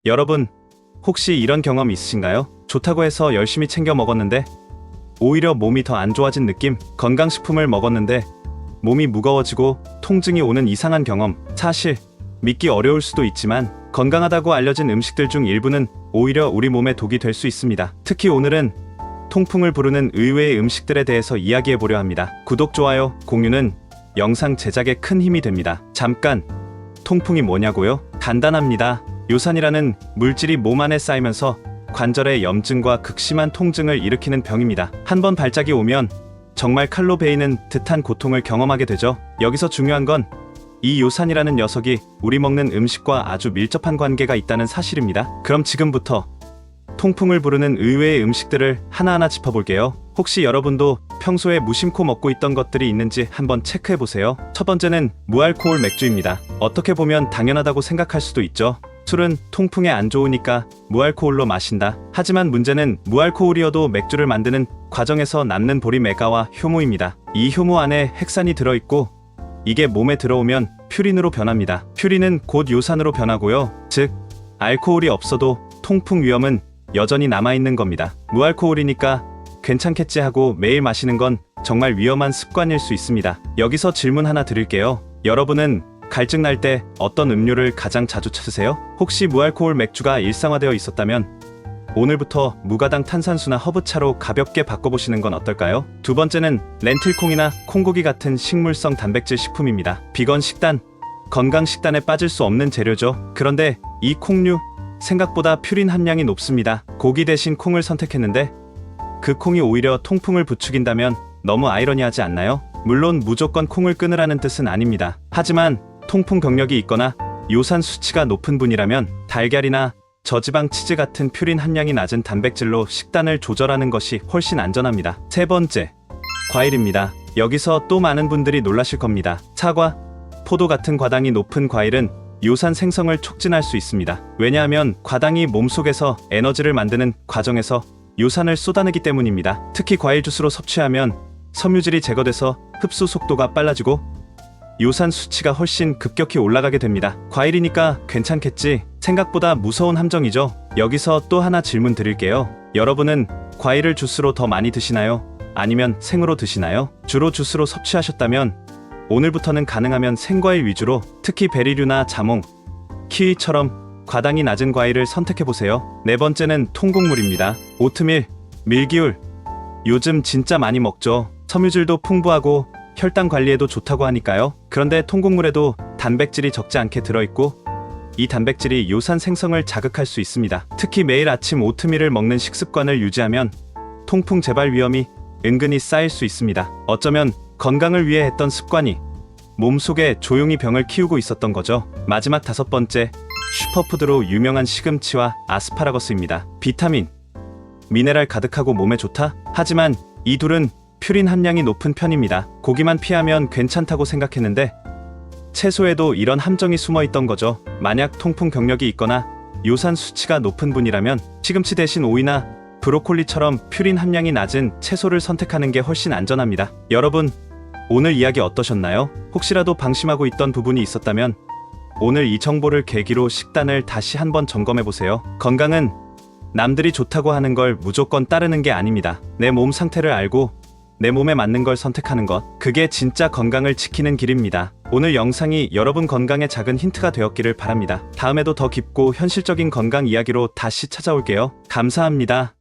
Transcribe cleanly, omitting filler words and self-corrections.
여러분, 혹시 이런 경험 있으신가요? 좋다고 해서 열심히 챙겨 먹었는데 오히려 몸이 더 안 좋아진 느낌? 건강식품을 먹었는데 몸이 무거워지고 통증이 오는 이상한 경험. 사실 믿기 어려울 수도 있지만 건강하다고 알려진 음식들 중 일부는 오히려 우리 몸에 독이 될 수 있습니다. 특히 오늘은 통풍을 부르는 의외의 음식들에 대해서 이야기해 보려 합니다. 구독, 좋아요, 공유는 영상 제작에 큰 힘이 됩니다. 잠깐, 통풍이 뭐냐고요? 간단합니다. 요산이라는 물질이 몸 안에 쌓이면서 관절의 염증과 극심한 통증을 일으키는 병입니다. 한번 발작이 오면 정말 칼로 베이는 듯한 고통을 경험하게 되죠. 여기서 중요한 건 이 요산이라는 녀석이 우리 먹는 음식과 아주 밀접한 관계가 있다는 사실입니다. 그럼 지금부터 통풍을 부르는 의외의 음식들을 하나하나 짚어볼게요. 혹시 여러분도 평소에 무심코 먹고 있던 것들이 있는지 한번 체크해보세요. 첫 번째는 무알코올 맥주입니다. 어떻게 보면 당연하다고 생각할 수도 있죠. 술은 통풍에 안 좋으니까 무알코올로 마신다. 하지만 문제는 무알코올이어도 맥주를 만드는 과정에서 남는 보리메가와 효모입니다. 이 효모 안에 핵산이 들어있고 이게 몸에 들어오면 퓨린으로 변합니다. 퓨린은 곧 요산으로 변하고요. 즉, 알코올이 없어도 통풍 위험은 여전히 남아있는 겁니다. 무알코올이니까 괜찮겠지 하고 매일 마시는 건 정말 위험한 습관일 수 있습니다. 여기서 질문 하나 드릴게요. 여러분은 갈증 날 때 어떤 음료를 가장 자주 찾으세요? 혹시 무알코올 맥주가 일상화되어 있었다면 오늘부터 무가당 탄산수나 허브차로 가볍게 바꿔보시는 건 어떨까요? 두 번째는 렌틸콩이나 콩고기 같은 식물성 단백질 식품입니다. 비건 식단, 건강 식단에 빠질 수 없는 재료죠. 그런데 이 콩류, 생각보다 퓨린 함량이 높습니다. 고기 대신 콩을 선택했는데 그 콩이 오히려 통풍을 부추긴다면 너무 아이러니하지 않나요? 물론 무조건 콩을 끊으라는 뜻은 아닙니다. 하지만 통풍 경력이 있거나 요산 수치가 높은 분이라면 달걀이나 저지방 치즈 같은 퓨린 함량이 낮은 단백질로 식단을 조절하는 것이 훨씬 안전합니다. 세 번째, 과일입니다. 여기서 또 많은 분들이 놀라실 겁니다. 사과, 포도 같은 과당이 높은 과일은 요산 생성을 촉진할 수 있습니다. 왜냐하면 과당이 몸속에서 에너지를 만드는 과정에서 요산을 쏟아내기 때문입니다. 특히 과일 주스로 섭취하면 섬유질이 제거돼서 흡수 속도가 빨라지고 요산 수치가 훨씬 급격히 올라가게 됩니다. 과일이니까 괜찮겠지, 생각보다 무서운 함정이죠. 여기서 또 하나 질문 드릴게요. 여러분은 과일을 주스로 더 많이 드시나요? 아니면 생으로 드시나요? 주로 주스로 섭취하셨다면 오늘부터는 가능하면 생과일 위주로, 특히 베리류나 자몽, 키위처럼 과당이 낮은 과일을 선택해보세요. 네 번째는 통곡물입니다. 오트밀, 밀기울, 요즘 진짜 많이 먹죠. 섬유질도 풍부하고 혈당 관리에도 좋다고 하니까요. 그런데 통곡물에도 단백질이 적지 않게 들어있고 이 단백질이 요산 생성을 자극할 수 있습니다. 특히 매일 아침 오트밀을 먹는 식습관을 유지하면 통풍 재발 위험이 은근히 쌓일 수 있습니다. 어쩌면 건강을 위해 했던 습관이 몸속에 조용히 병을 키우고 있었던 거죠. 마지막 다섯 번째, 슈퍼푸드로 유명한 시금치와 아스파라거스입니다. 비타민, 미네랄 가득하고 몸에 좋다? 하지만 이 둘은 퓨린 함량이 높은 편입니다. 고기만 피하면 괜찮다고 생각했는데 채소에도 이런 함정이 숨어 있던 거죠. 만약 통풍 경력이 있거나 요산 수치가 높은 분이라면 시금치 대신 오이나 브로콜리처럼 퓨린 함량이 낮은 채소를 선택하는 게 훨씬 안전합니다. 여러분, 오늘 이야기 어떠셨나요? 혹시라도 방심하고 있던 부분이 있었다면 오늘 이 정보를 계기로 식단을 다시 한번 점검해보세요. 건강은 남들이 좋다고 하는 걸 무조건 따르는 게 아닙니다. 내 몸 상태를 알고 내 몸에 맞는 걸 선택하는 것, 그게 진짜 건강을 지키는 길입니다. 오늘 영상이 여러분 건강에 작은 힌트가 되었기를 바랍니다. 다음에도 더 깊고 현실적인 건강 이야기로 다시 찾아올게요. 감사합니다.